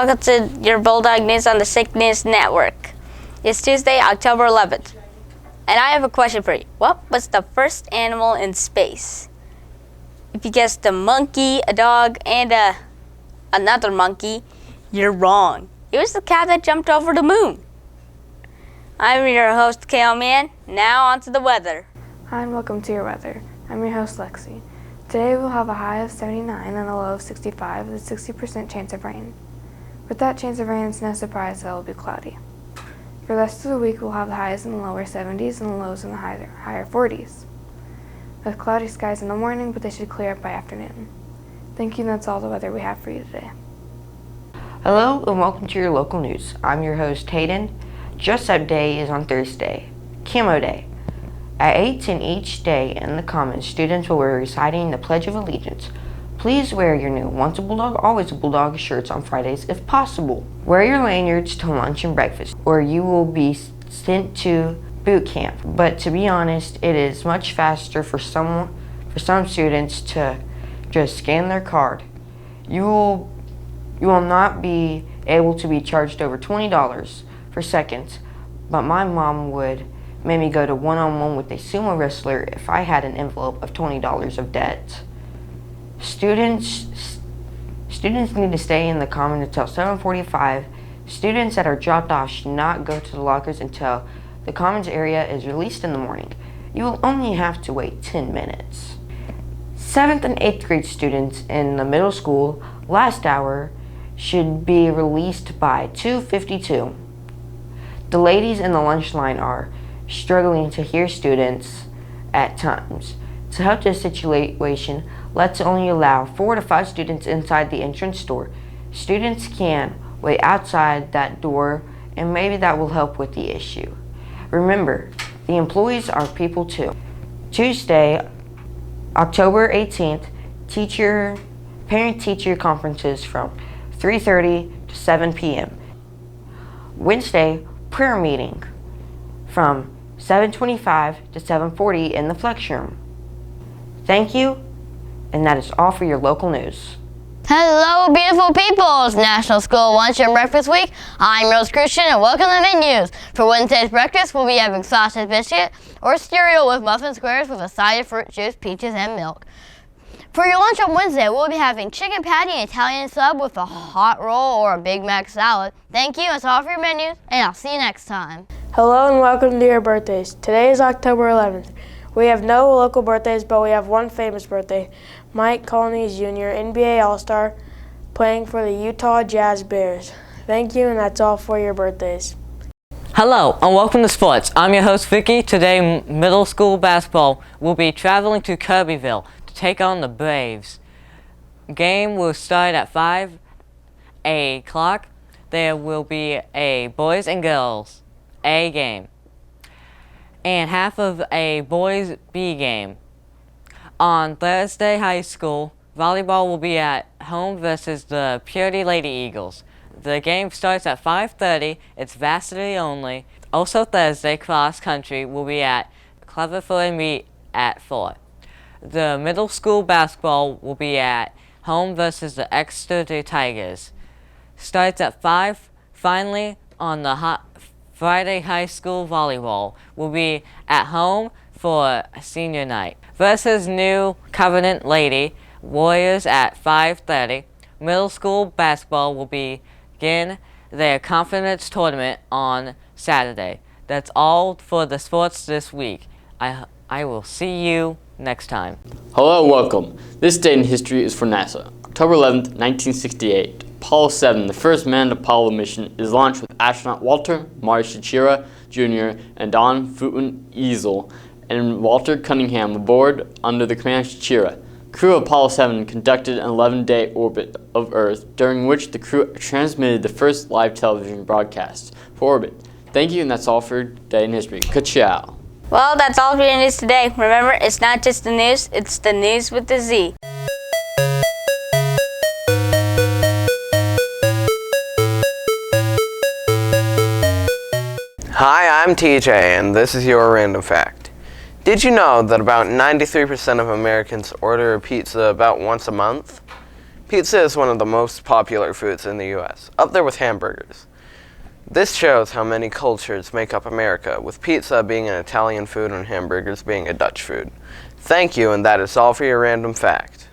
welcome to your Bulldog News on the Sick News Network. It's Tuesday, October 11th, and I have a question for you. What was the first animal in space? If you guessed a monkey, a dog, and another monkey, you're wrong. It was the cat that jumped over the moon. I'm your host, Kale Man. Now on to the weather. Hi and welcome to your weather. I'm your host, Lexi. Today we'll have a high of 79 and a low of 65 with a 60% chance of rain. With that chance of rain, it's no surprise that it will be cloudy. For the rest of the week, we'll have the highs in the lower 70s and the lows in the higher 40s. With cloudy skies in the morning, but they should clear up by afternoon. Thank you, and that's all the weather we have for you today. Hello and welcome to your local news. I'm your host, Hayden. Dress Up Day is on Thursday, Camo Day. At 8:10 each day in the Commons, students will be reciting the Pledge of Allegiance. Please wear your new Once a Bulldog, Always a Bulldog shirts on Fridays if possible. Wear your lanyards to lunch and breakfast, or you will be sent to boot camp. But to be honest, it is much faster for some students to just scan their card. You will not be able to be charged over $20 for seconds, but my mom would make me go to one-on-one with a sumo wrestler if I had an envelope of $20 of debt. Students need to stay in the common until 7:45. Students that are dropped off should not go to the lockers until the commons area is released in the morning. You will only have to wait 10 minutes. 7th and 8th grade students in the middle school last hour should be released by 2:52. The ladies in the lunch line are struggling to hear students at times. To help this situation, let's only allow 4 to 5 students inside the entrance door. Students can wait outside that door, and maybe that will help with the issue. Remember, the employees are people too. Tuesday, October 18th, parent-teacher conferences from 3:30 to 7 p.m. Wednesday, prayer meeting from 7:25 to 7:40 in the flex room. Thank you, and that is all for your local news. Hello, beautiful people. It's National School Lunch and Breakfast Week. I'm Rose Christian, and welcome to the news. For Wednesday's breakfast, we'll be having sausage biscuit or cereal with muffin squares with a side of fruit juice, peaches, and milk. For your lunch on Wednesday, we'll be having chicken patty and Italian sub with a hot roll or a Big Mac salad. Thank you, that's all for your menus, and I'll see you next time. Hello and welcome to your birthdays. Today is October 11th. We have no local birthdays, but we have one famous birthday. Mike Conley Jr., NBA All-Star, playing for the Utah Jazz Bears. Thank you, and that's all for your birthdays. Hello, and welcome to sports. I'm your host, Vicky. Today, middle school basketball will be traveling to Kirbyville to take on the Braves. Game will start at 5 o'clock. There will be a boys and girls A game and half of a boys B game. On Thursday, high school volleyball will be at home versus the Purity Lady Eagles. The game starts at 5:30. It's varsity only. Also Thursday, cross country will be at Cleverfoot Meet at 4. The middle school basketball will be at home versus the Exeter Tigers. Starts at 5. Finally, on the Friday, high school volleyball will be at home for senior night versus New Covenant Lady Warriors at 5:30. Middle school basketball will begin their confidence tournament on Saturday. That's all for the sports this week. I will see you next time. Hello, welcome. This date in history is for NASA. October 11th, 1968. Apollo 7, the first manned Apollo mission, is launched with astronaut Walter Mari Shachira Jr. and Don Fulton Easel and Walter Cunningham aboard under the command of Shachira. Crew of Apollo 7 conducted an 11-day orbit of Earth, during which the crew transmitted the first live television broadcast for orbit. Thank you, and that's all for Day in History. Ka-chow. Well, that's all for your news today. Remember, it's not just the news, it's the news with the Z. Hi, I'm TJ, and this is your random fact. Did you know that about 93% of Americans order a pizza about once a month? Pizza is one of the most popular foods in the U.S., up there with hamburgers. This shows how many cultures make up America, with pizza being an Italian food and hamburgers being a Dutch food. Thank you, and that is all for your random fact.